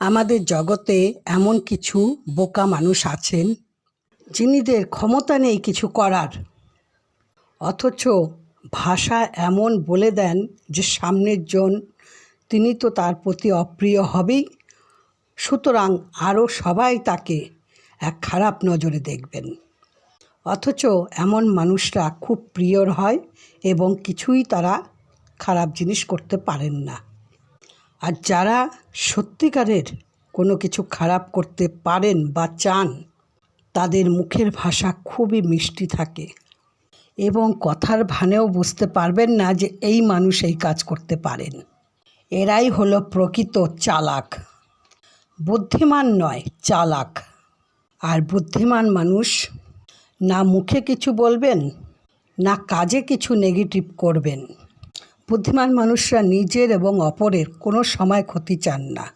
আমাদের জগতে এমন কিছু বোকা মানুষ আছেন যিনিদের ক্ষমতা নেই কিছু করার, অথচ ভাষা এমন বলে দেন যে সামনের জন তিনি তো তার প্রতি অপ্রিয় হবেই, সুতরাং আরও সবাই তাকে এক খারাপ নজরে দেখবেন। অথচ এমন মানুষরা খুব প্রিয়র হয় এবং কিছুই তারা খারাপ জিনিস করতে পারেন না। আর যারা সত্যিকারের কোনো কিছু খারাপ করতে পারেন বা চান, তাদের মুখের ভাষা খুবই মিষ্টি থাকে এবং কথার ভানেও বুঝতে পারবেন না যে এই মানুষ এই কাজ করতে পারেন। এরাই হলো প্রকৃত চালাক, বুদ্ধিমান নয়, চালাক। আর বুদ্ধিমান মানুষ না মুখে কিছু বলবেন, না কাজে কিছু নেগেটিভ করবেন। বুদ্ধিমান মানুষরা নিজের এবং অপরের কোনো সময় ক্ষতি চান না।